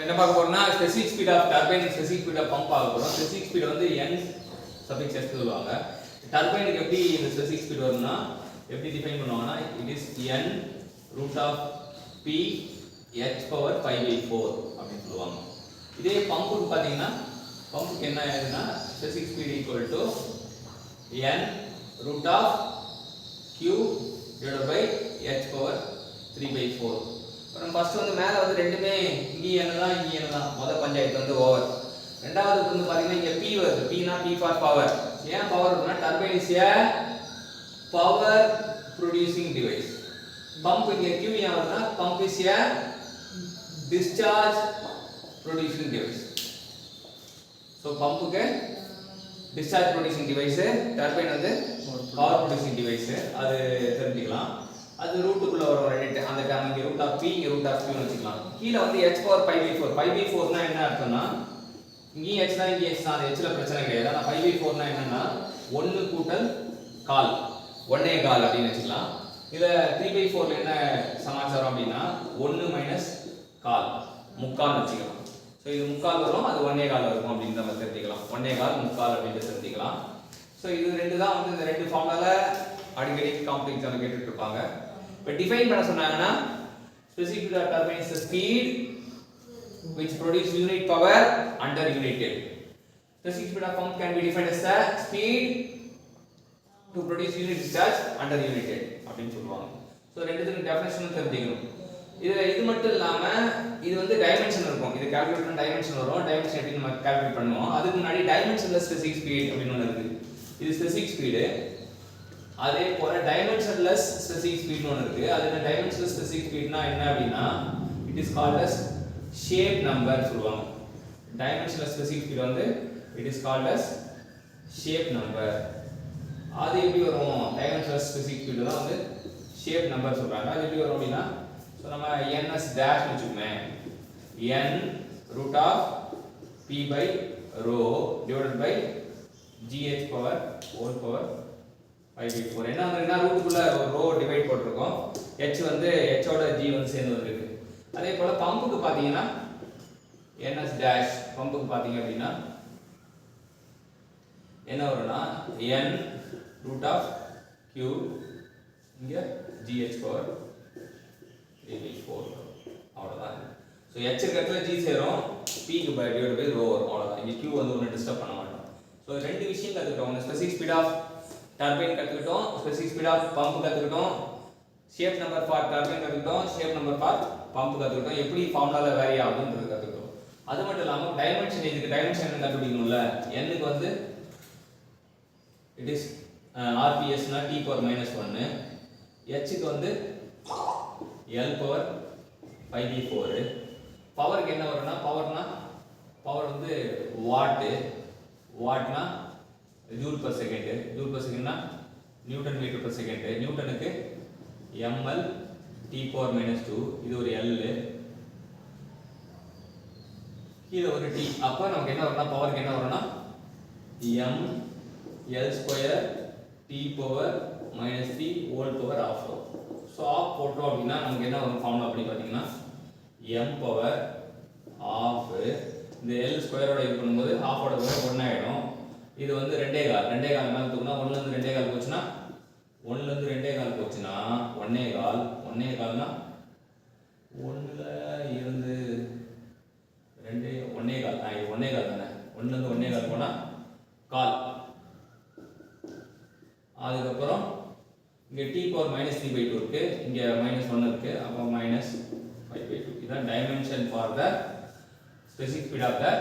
என்ன பார்க்க போறோம்னா specific speed of turbine specific speed of pump பார்க்க போறோம். ஸ்பெசிஃபிக் ஸ்பீட் வந்து n சஃபிக்ஸ் s சொல்லுவாங்க. டர்பைனுக்கு எப்படி இந்த ஸ்பெசிஃபிக் ஸ்பீட் வரும்னா எப்படி டிஃபைன் பண்ணுவாங்கன்னா it is n root of p h power 5/4 அப்படி சொல்லுவாங்க. இதே பம்புக்கு பாத்தீங்கன்னா பம்புக்கு என்ன ஆகுதுன்னா specific speed equal to n root of q divided by h power 3/4. அப்புறம் ஃபர்ஸ்ட் வந்து மேல வந்து ரெண்டுமே இங்க என்னதான் முத பஞ்சாயத்து வந்து ஓவர். ரெண்டாவது வந்து பாத்தீங்கன்னா இங்க p வருது. p னா p ஃபார் பவர். ஏன் பவர் வருதுன்னா turbine is a power producing device. Pump இங்க q ஏன் வருதுன்னா pump is a discharge producing device. So பம்புக்கு discharge producing device, turbine வந்து power producing device. அது தெரிஞ்சுக்கலாம். அது ரூட்டுக்குள்ள வரும் ரெண்டு அந்த டேர்ம் இங்க ரூட் ஆஃப் p இங்க ரூட் ஆஃப் q னு வச்சுக்கலாம். கீழ வந்து h பவர் 5/4. 5/4 னா என்ன அர்த்தம்னா இங்க h தான் இங்க h தான் அந்த h ல பிரச்சனை கிடையாது. ஆனா 5/4 னா என்னன்னா 1 கூட்டல் கால் 1/4 அப்படி வெச்சுக்கலாம். இத 3/4 ல என்ன சமாச்சாரம் அப்படினா 1 மைனஸ் கால் முக்கால் வெச்சுக்கலாம். சோ இது முக்கால் வரும் அது 1/4 இருக்கும் அப்படிங்கற மாதிரி தெரிஞ்சுக்கலாம். 1/4 முக்கால் அப்படி தெரிஞ்சுக்கலாம். சோ இது ரெண்டு தான் வந்து இந்த ரெண்டு ஃபார்முலால அடிக்கடி காம்படிட்டிவ் எக்ஸாம்ல கேட்டுட்டு இருப்பாங்க. இப்ப டிஃபைன் பண்ண சொன்னாங்கன்னா specific speed of turbine is the speed which produce unit power under unit head. Specific speed of pump can be defined as the speed to produce unit discharge under unit head அப்படினு சொல்லுவாங்க. So ரெண்டுத்துக்கு definition தெரிஞ்சுக்கணும். இது மட்டும் இல்லாம இது வந்து dimension இருக்கும். இது கால்குலேட் பண்ண டைமென்ஷன் வரும். டைமென்ஷன் எப்படி நம்ம கால்குலேட் பண்ணுவோம். அதுக்கு முன்னாடி டைமென்ஷன்லெஸ் ஸ்பெசிஃபிக் ஸ்பீட் அப்படினு ஒன்னு இருக்கு. இது ஸ்பெசிஃபிக் ஸ்பீடு. அதே போல டைமென்ஷன்லெஸ் ஸ்பெசிஃபிக் ஸ்பீட்னு ஒன்னு இருக்கு. அது என்ன டைமென்ஷன்லெஸ் ஸ்பெசிஃபிக் ஸ்பீட்னா என்ன அப்படினா it is called as shape number சொல்லுவாங்க. டைமென்ஷன்லெஸ் ஸ்பெசிஃபிக் ஸ்பீட் வந்து it is called as shape number. அது எப்படி வரும் டைமென்ஷன்லெஸ் ஸ்பெசிஃபிக் ஸ்பீட் தான் வந்து ஷேப் நம்பர் சொல்றாங்க. அது எப்படி வரும் அப்படினா சோ நம்ம ns டாஷ் வெச்சுக்குமே n root of p by rho divided by gh power whole power 5/4. என்ன வந்திருக்குன்னா ரூட்டுக்குள்ள ஒரு ரோ டிவைட் போட்டுருக்கோம். h வந்து h ஓட g வந்து சேர்ந்து வந்திருக்கு. அதே போல பம்புக்கு பாத்தீங்கன்னா ns டாஷ் பம்புக்கு பாத்தீங்க அப்படினா என்ன வரும்னா n root of q இங்க gh பவர் 3/4 அவ்வளவுதான். சோ h க்கு இடத்துல g சேரும் p க்கு டிவைட் பை ரோ வரும் அவ்வளவுதான். இங்க q வந்து ஒன்னு டிஸ்டர்ப் பண்ண மாட்டோம். சோ ரெண்டு விஷயம் கத்துக்கிட்டோம். ஸ்பெசிஃபிக் ஸ்பீட் ஆஃப் டர்பைன் கத்துக்கிட்டோம், ஸ்பெசிஃபிக் ஸ்பீட் ஆஃப் பம்ப் கத்துக்கிட்டோம், ஷேப் நம்பர் ஃபார் டர்பைன் கத்துக்கிட்டோம், ஷேப் நம்பர் ஃபார் பம்ப் கத்துக்கிட்டோம், எப்படி ஃபார்முலால வேரி ஆகுதுன்றது கத்துக்கிட்டோம். அது மட்டும் இல்லாம டைமென்ஷன் இதுக்கு டைமென்ஷன் என்ன கண்டுபிடிக்கணும்ல. n க்கு வந்து இட் இஸ் rps னா t பவர் -1, h க்கு வந்து l பவர் 5/4. பவருக்கு என்ன வரும்னா பவர் வந்து வாட்னா joule per second. Joule per second னா நியூட்டன் மீட்டர் per second. நியூட்டனுக்கு ml t பவர் -2 இது ஒரு l இது ஒரு t. அப்ப நமக்கு என்ன வரும்னா பவருக்கு என்ன வரும்னா m l square t power -3 whole power ½ வரும். சோ ஆஃப் போட்டோம் அப்படினா நமக்கு என்ன வரும் ஃபார்முலா அப்படி பாத்தீங்கன்னா m பவர் ½ இந்த l ஸ்கொயரோட இது பண்ணும்போது ½ ஓட பவர் 1 ஆயிடும். இது வந்து 2.5 மேல தூக்குனா 1 ல இருந்து 2.5 போச்சுனா 1 ல இருந்து 2.5 போச்சுனா 1.5 னா 1 ல இருந்து 2 1.5 இது 1.5 தானே. 1 ல இருந்து 1.5 போனா கால். அதுக்கு அப்புறம் இங்க t பவர் -3/2 இருக்கு, இங்க -1 இருக்கு. அப்ப -5/2. இதான் dimension for the specific speed of the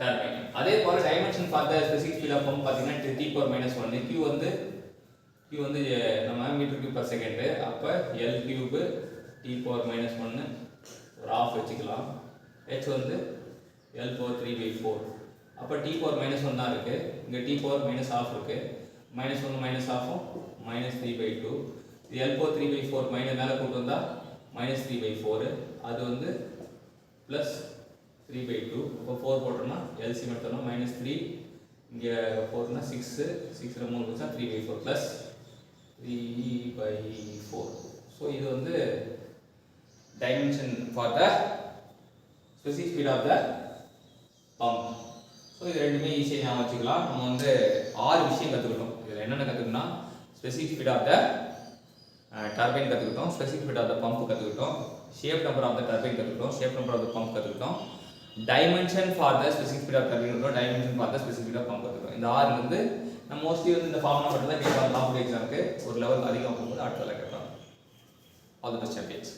turbine. அதே போல dimension for the specific speed of pump பாத்தீங்கன்னா t பவர் -1 q வந்து நம்ம மீட்டர் கியூப் per செகண்ட். அப்ப l கியூப் t பவர் -1 ஒரு ½ வெச்சுக்கலாம். h வந்து l பவர் 3/4. அப்ப t பவர் -1 தான் இருக்கு. இங்க t பவர் -½ இருக்கு. -1 -½ -3/2. இது l பவர் 3/4 மேல கூட்டி வந்தா -3/4. அது வந்து பிளஸ் 3/2. அப்ப 4 போட்டோம்னா LCM எடுத்தோம்னா -3 இங்க 4 னா 6 ல 3 போச்சா 3/4 பிளஸ் 3/4. சோ இது வந்து dimension for the specific speed of the pump. So இது ரெண்டுமே ஈஸியாக ஞாபகம் வச்சுக்கலாம். நம்ம வந்து 6 விஷயம் கற்றுக்கிட்டோம். இதில் என்னென்ன கற்றுக்கணும்னா specific speed of the turbine கற்றுக்கிட்டோம், specific speed of the pump கற்றுக்கிட்டோம், shape number of the turbine கற்றுக்கிட்டோம், shape number of the pump கற்றுக்கிட்டோம், dimension for the specific speed of turbine கற்றுக்கிட்டோம், dimension for the specific speed of pump கற்றுக்கிட்டோம். இந்த 6 வந்து நம்ம mostly வந்து இந்த ஃபார்முலா மட்டும் தான் கேட்பாங்க. காம்படிட்டிவ் எக்ஸாமுக்கு ஒரு லெவல் அதிகமாக போகும்போது அடுத்த லெவல் கேட்பாங்க. All the best champions.